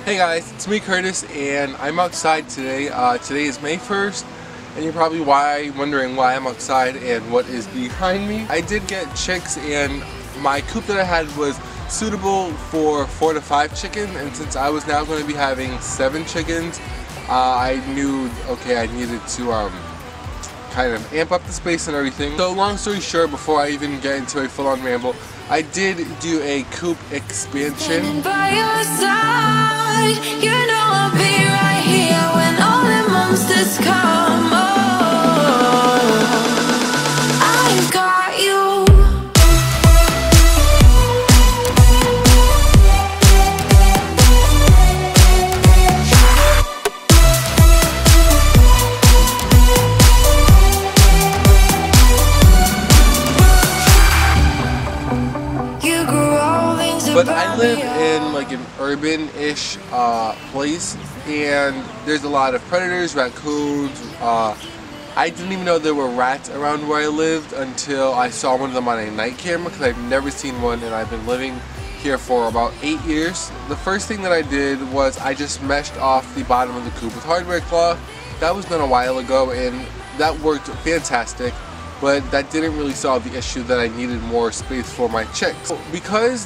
Hey guys, it's me Curtis and I'm outside today. Today is May 1st and you're probably wondering why I'm outside and what is behind me. I did get chicks and my coop that I had was suitable for 4 to 5 chickens, and since I was now going to be having 7 chickens, I knew, okay, I needed to kind of amp up the space and everything. So long story short, before I even get into a full-on ramble, I did do a Coop Expansion. By your side, you know I'll be right here when all the monsters come. Oh, I've got you. But I live in like an urban-ish place, and there's a lot of predators, raccoons. I didn't even know there were rats around where I lived until I saw one of them on a night camera, because I've never seen one and I've been living here for about 8 years. The first thing that I did was I just meshed off the bottom of the coop with hardware cloth. That was done a while ago and that worked fantastic. But that didn't really solve the issue that I needed more space for my chicks. Because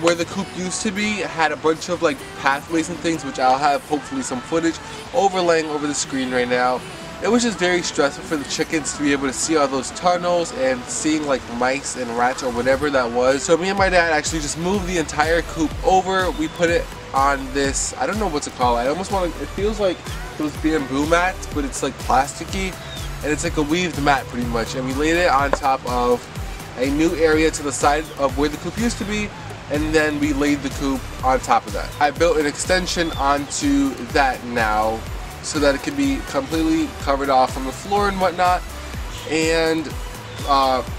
where the coop used to be had a bunch of like pathways and things, which I'll have hopefully some footage overlaying over the screen right now, it was just very stressful for the chickens to be able to see all those tunnels and seeing like mice and rats or whatever that was. So me and my dad actually just moved the entire coop over. We put it on this, I don't know what to call it. I almost want to, it feels like those bamboo mats, but it's like plasticky. And it's like a weaved mat pretty much, and we laid it on top of a new area to the side of where the coop used to be, and then we laid the coop on top of that. I built an extension onto that now so that it can be completely covered off from the floor and whatnot, and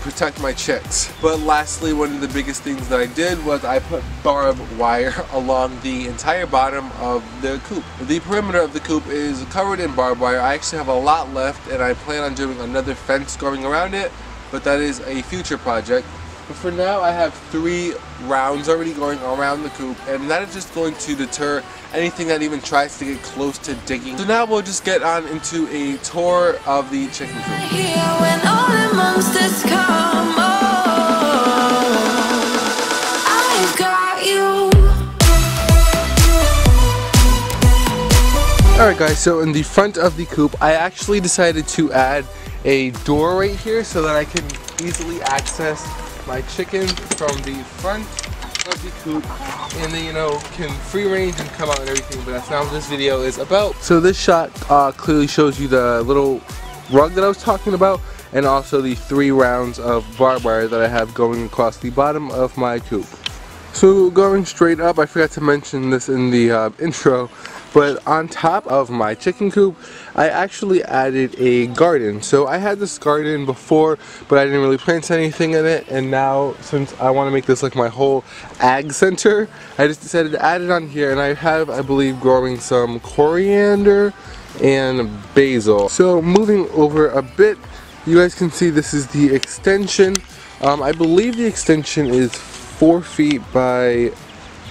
protect my chicks. But lastly, one of the biggest things that I did was I put barbed wire along the entire bottom of the coop. The perimeter of the coop is covered in barbed wire. I actually have a lot left and I plan on doing another fence going around it, but that is a future project. But for now, I have 3 rounds already going around the coop, and that is just going to deter anything that even tries to get close to digging. So now we'll just get on into a tour of the chicken coop. When all the monsters come, oh, I've got you. Alright guys, so in the front of the coop, I actually decided to add a door right here so that I can easily access my chickens from the front of the coop, and then, you know, can free range and come out and everything, but that's not what this video is about. So this shot clearly shows you the little rug that I was talking about, and also the 3 rounds of barbed wire that I have going across the bottom of my coop. So going straight up, I forgot to mention this in the intro, but on top of my chicken coop, I actually added a garden. So I had this garden before, but I didn't really plant anything in it, and now since I want to make this like my whole ag center, I just decided to add it on here, and I have, I believe, growing some coriander and basil. So moving over a bit, you guys can see this is the extension. I believe the extension is 4 feet by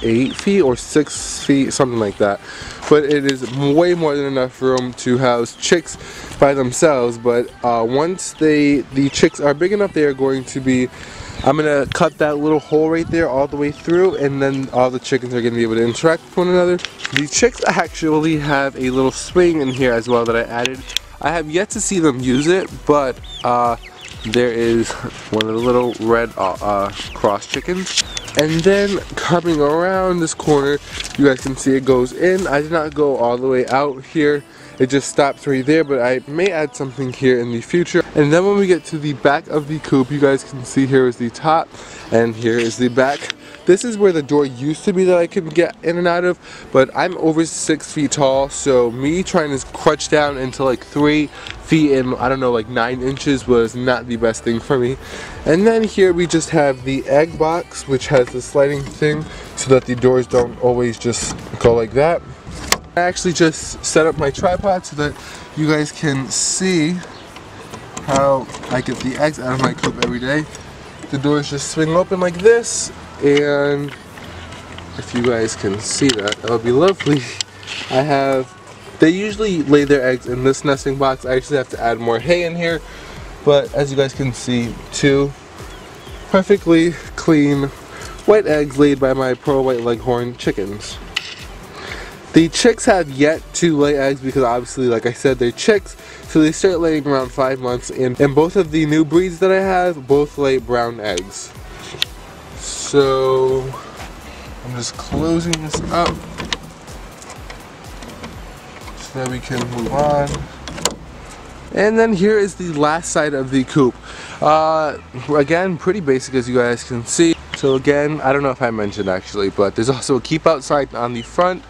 8 feet or 6 feet, something like that, but it is way more than enough room to house chicks by themselves. But once the chicks are big enough, they are going to be, I'm gonna cut that little hole right there all the way through, and then all the chickens are gonna be able to interact with one another. The chicks actually have a little swing in here as well that I added. I have yet to see them use it, but there is one of the little red cross chickens. And then coming around this corner, you guys can see it goes in. I did not go all the way out here. It just stops right there, but I may add something here in the future. And then when we get to the back of the coop, you guys can see here is the top and here is the back. This is where the door used to be that I could get in and out of, but I'm over 6 feet tall, so me trying to crunch down into like 3 feet and I don't know, like 9 inches was not the best thing for me. And then here we just have the egg box, which has the sliding thing so that the doors don't always just go like that. I actually just set up my tripod so that you guys can see how I get the eggs out of my coop every day. The doors just swing open like this, and if you guys can see that, that would be lovely. They usually lay their eggs in this nesting box. I actually have to add more hay in here, but as you guys can see, 2 perfectly clean white eggs laid by my pearl white leghorn chickens. The chicks have yet to lay eggs because obviously, like I said, they're chicks, so they start laying around 5 months, and both of the new breeds that I have both lay brown eggs. So I'm just closing this up so that we can move on. And then here is the last side of the coop. Again, pretty basic as you guys can see. So again, I don't know if I mentioned actually, but there's also a keep out sign on the front.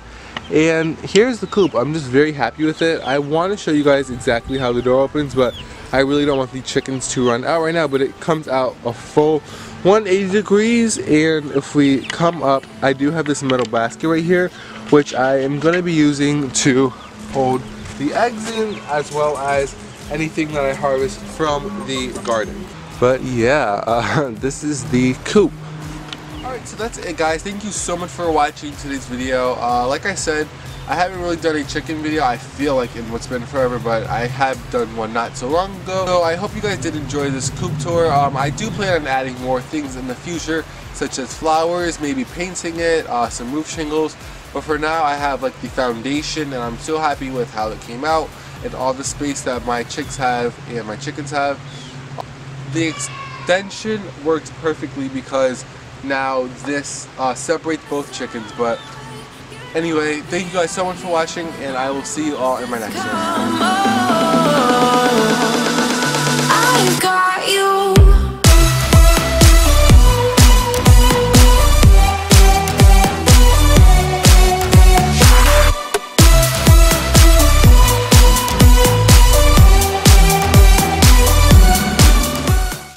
And here's the coop. I'm just very happy with it. I want to show you guys exactly how the door opens, but I really don't want the chickens to run out right now. But it comes out a full 180 degrees, and if we come up, I do have this metal basket right here, which I am going to be using to hold the eggs in, as well as anything that I harvest from the garden. But yeah, this is the coop. Alright, so that's it guys. Thank you so much for watching today's video. Like I said, I haven't really done a chicken video, I feel like, in what's been forever, but I have done one not so long ago. So I hope you guys did enjoy this coop tour. I do plan on adding more things in the future, such as flowers, maybe painting it, some roof shingles. But for now, I have like the foundation, and I'm so happy with how it came out and all the space that my chicks have and my chickens have. The extension works perfectly because now this separates both chickens. But anyway, thank you guys so much for watching, and I will see you all in my next one.